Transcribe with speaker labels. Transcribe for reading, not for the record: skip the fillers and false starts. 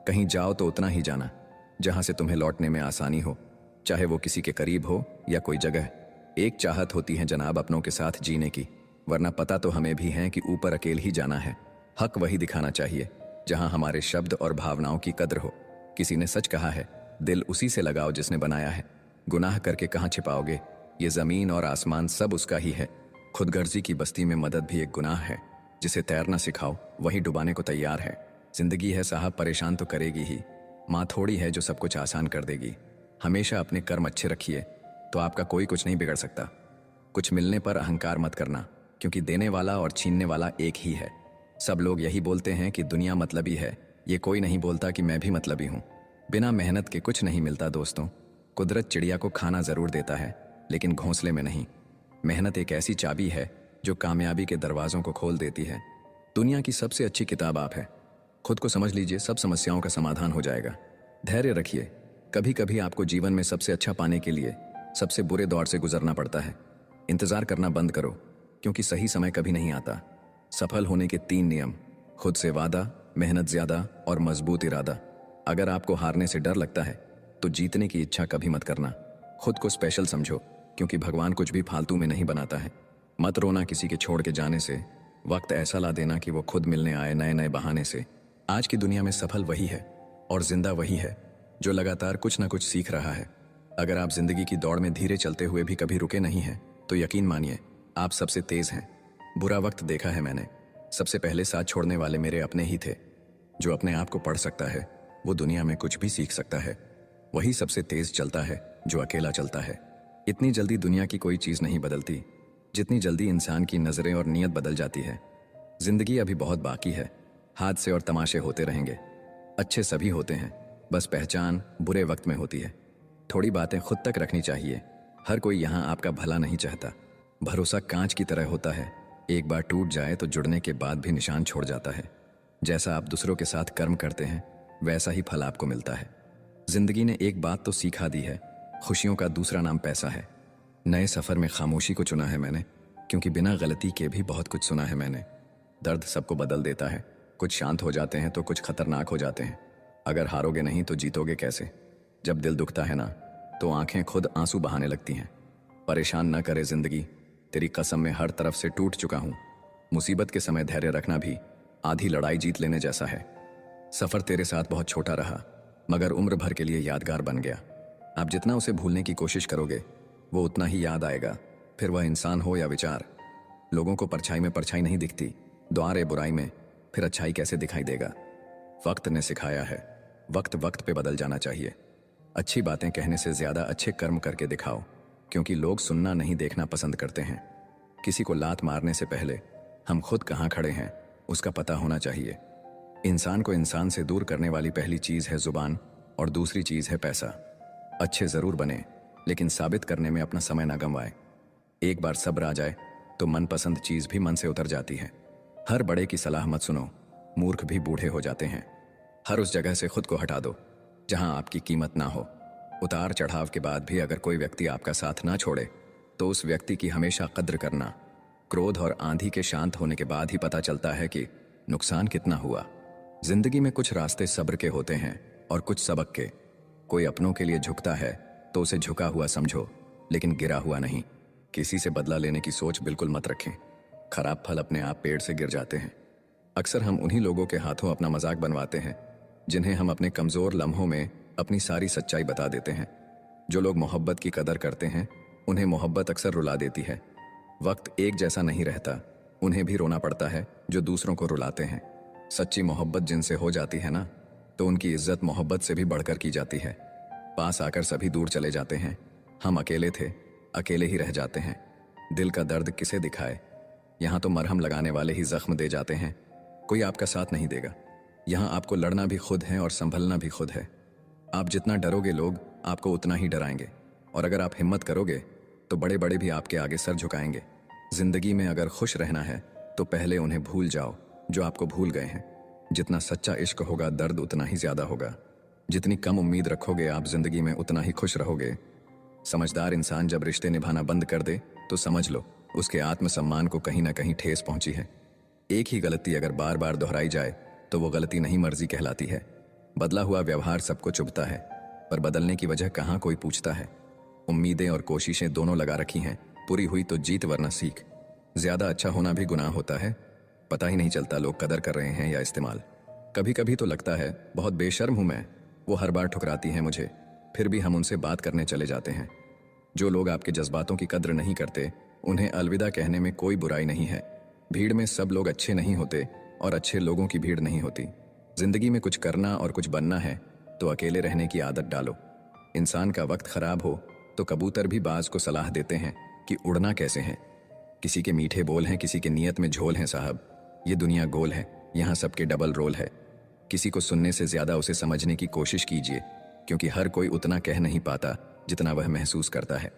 Speaker 1: कहीं जाओ तो उतना ही जाना जहां से तुम्हें लौटने में आसानी हो, चाहे वो किसी के करीब हो या कोई जगह। एक चाहत होती है जनाब अपनों के साथ जीने की, वरना पता तो हमें भी है कि ऊपर अकेले ही जाना है। हक वही दिखाना चाहिए जहां हमारे शब्द और भावनाओं की कद्र हो। किसी ने सच कहा है, दिल उसी से लगाओ जिसने बनाया है। गुनाह करके कहाँ छिपाओगे, ये जमीन और आसमान सब उसका ही है। खुदगर्जी की बस्ती में मदद भी एक गुनाह है। जिसे तैरना सिखाओ वही डुबाने को तैयार है। जिंदगी है साहब, परेशान तो करेगी ही। माँ थोड़ी है जो सब कुछ आसान कर देगी। हमेशा अपने कर्म अच्छे रखिए तो आपका कोई कुछ नहीं बिगड़ सकता। कुछ मिलने पर अहंकार मत करना, क्योंकि देने वाला और छीनने वाला एक ही है। सब लोग यही बोलते हैं कि दुनिया मतलबी है, ये कोई नहीं बोलता कि मैं भी मतलबी हूँ। बिना मेहनत के कुछ नहीं मिलता दोस्तों। कुदरत चिड़िया को खाना जरूर देता है, लेकिन घोंसले में नहीं। मेहनत एक ऐसी चाबी है जो कामयाबी के दरवाजों को खोल देती है। दुनिया की सबसे अच्छी किताब आप है। खुद को समझ लीजिए, सब समस्याओं का समाधान हो जाएगा। धैर्य रखिए। कभी कभी आपको जीवन में सबसे अच्छा पाने के लिए सबसे बुरे दौर से गुजरना पड़ता है। इंतजार करना बंद करो, क्योंकि सही समय कभी नहीं आता। सफल होने के 3 नियम: खुद से वादा, मेहनत ज्यादा और मजबूत इरादा। अगर आपको हारने से डर लगता है तो जीतने की इच्छा कभी मत करना। खुद को स्पेशल समझो, क्योंकि भगवान कुछ भी फालतू में नहीं बनाता है। मत रोना किसी के छोड़ के जाने से। वक्त ऐसा ला देना कि वो खुद मिलने आए नए नए बहाने से। आज की दुनिया में सफल वही है और जिंदा वही है जो लगातार कुछ ना कुछ सीख रहा है। अगर आप जिंदगी की दौड़ में धीरे चलते हुए भी कभी रुके नहीं हैं, तो यकीन मानिए आप सबसे तेज हैं। बुरा वक्त देखा है मैंने, सबसे पहले साथ छोड़ने वाले मेरे अपने ही थे। जो अपने आप को पढ़ सकता है वो दुनिया में कुछ भी सीख सकता है। वही सबसे तेज चलता है जो अकेला चलता है। इतनी जल्दी दुनिया की कोई चीज नहीं बदलती जितनी जल्दी इंसान की नजरें और नीयत बदल जाती है। जिंदगी अभी बहुत बाकी है। हादसे और तमाशे होते रहेंगे। अच्छे सभी होते हैं, बस पहचान बुरे वक्त में होती है। थोड़ी बातें खुद तक रखनी चाहिए। हर कोई यहाँ आपका भला नहीं चाहता। भरोसा कांच की तरह होता है, एक बार टूट जाए तो जुड़ने के बाद भी निशान छोड़ जाता है। जैसा आप दूसरों के साथ कर्म करते हैं वैसा ही फल आपको मिलता है। जिंदगी ने एक बात तो सिखा दी है, खुशियों का दूसरा नाम पैसा है। नए सफर में खामोशी को चुना है मैंने, क्योंकि बिना गलती के भी बहुत कुछ सुना है मैंने। दर्द सबको बदल देता है, कुछ शांत हो जाते हैं तो कुछ खतरनाक हो जाते हैं। अगर हारोगे नहीं तो जीतोगे कैसे। जब दिल दुखता है ना तो आंखें खुद आंसू बहाने लगती हैं। परेशान न करे जिंदगी, तेरी कसम में हर तरफ से टूट चुका हूं। मुसीबत के समय धैर्य रखना भी आधी लड़ाई जीत लेने जैसा है। सफर तेरे साथ बहुत छोटा रहा, मगर उम्र भर के लिए यादगार बन गया। आप जितना उसे भूलने की कोशिश करोगे वो उतना ही याद आएगा, फिर वह इंसान हो या विचार। लोगों को परछाई में परछाई नहीं दिखती, द्वार ए बुराई में फिर अच्छाई कैसे दिखाई देगा। वक्त ने सिखाया है, वक्त वक्त पे बदल जाना चाहिए। अच्छी बातें कहने से ज्यादा अच्छे कर्म करके दिखाओ, क्योंकि लोग सुनना नहीं देखना पसंद करते हैं। किसी को लात मारने से पहले हम खुद कहाँ खड़े हैं उसका पता होना चाहिए। इंसान को इंसान से दूर करने वाली पहली चीज है जुबान और दूसरी चीज है पैसा। अच्छे जरूर बने, लेकिन साबित करने में अपना समय ना गंवाए। एक बार सब्र आ जाए तो मनपसंद चीज भी मन से उतर जाती है। हर बड़े की सलाह मत सुनो, मूर्ख भी बूढ़े हो जाते हैं। हर उस जगह से खुद को हटा दो जहां आपकी कीमत ना हो। उतार चढ़ाव के बाद भी अगर कोई व्यक्ति आपका साथ ना छोड़े तो उस व्यक्ति की हमेशा कद्र करना। क्रोध और आंधी के शांत होने के बाद ही पता चलता है कि नुकसान कितना हुआ। जिंदगी में कुछ रास्ते सब्र के होते हैं और कुछ सबक के। कोई अपनों के लिए झुकता है तो उसे झुका हुआ समझो, लेकिन गिरा हुआ नहीं। किसी से बदला लेने की सोच बिल्कुल मत रखें। खराब फल अपने आप पेड़ से गिर जाते हैं। अक्सर हम उन्हीं लोगों के हाथों अपना मजाक बनवाते हैं जिन्हें हम अपने कमजोर लम्हों में अपनी सारी सच्चाई बता देते हैं। जो लोग मोहब्बत की कदर करते हैं उन्हें मोहब्बत अक्सर रुला देती है। वक्त एक जैसा नहीं रहता, उन्हें भी रोना पड़ता है जो दूसरों को रुलाते हैं। सच्ची मोहब्बत जिनसे हो जाती है ना, तो उनकी इज्जत मोहब्बत से भी बढ़कर की जाती है। पास आकर सभी दूर चले जाते हैं। हम अकेले थे, अकेले ही रह जाते हैं। दिल का दर्द किसे दिखाए, यहाँ तो मरहम लगाने वाले ही जख्म दे जाते हैं। कोई आपका साथ नहीं देगा। यहाँ आपको लड़ना भी खुद है और संभलना भी खुद है। आप जितना डरोगे लोग आपको उतना ही डराएंगे, और अगर आप हिम्मत करोगे तो बड़े बड़े भी आपके आगे सर झुकाएंगे। जिंदगी में अगर खुश रहना है तो पहले उन्हें भूल जाओ जो आपको भूल गए हैं। जितना सच्चा इश्क होगा दर्द उतना ही ज्यादा होगा। जितनी कम उम्मीद रखोगे आप जिंदगी में उतना ही खुश रहोगे। समझदार इंसान जब रिश्ते निभाना बंद कर दे तो समझ लो उसके आत्मसम्मान को कहीं ना कहीं ठेस पहुंची है। एक ही गलती अगर बार बार दोहराई जाए तो वो गलती नहीं मर्जी कहलाती है। बदला हुआ व्यवहार सबको चुभता है, पर बदलने की वजह कहाँ कोई पूछता है। उम्मीदें और कोशिशें दोनों लगा रखी हैं, पूरी हुई तो जीत वरना सीख। ज्यादा अच्छा होना भी गुनाह होता है, पता ही नहीं चलता लोग कदर कर रहे हैं या इस्तेमाल। कभी कभी तो लगता है बहुत बेशर्म हूं मैं, वो हर बार ठुकराती हैं मुझे, फिर भी हम उनसे बात करने चले जाते हैं। जो लोग आपके जज्बातों की कद्र नहीं करते, उन्हें अलविदा कहने में कोई बुराई नहीं है। भीड़ में सब लोग अच्छे नहीं होते और अच्छे लोगों की भीड़ नहीं होती। जिंदगी में कुछ करना और कुछ बनना है तो अकेले रहने की आदत डालो। इंसान का वक्त खराब हो तो कबूतर भी बाज को सलाह देते हैं कि उड़ना कैसे है। किसी के मीठे बोल हैं, किसी के नियत में झोल हैं साहब। ये दुनिया गोल है, यहाँ सबके डबल रोल है। किसी को सुनने से ज्यादा उसे समझने की कोशिश कीजिए, क्योंकि हर कोई उतना कह नहीं पाता जितना वह महसूस करता है।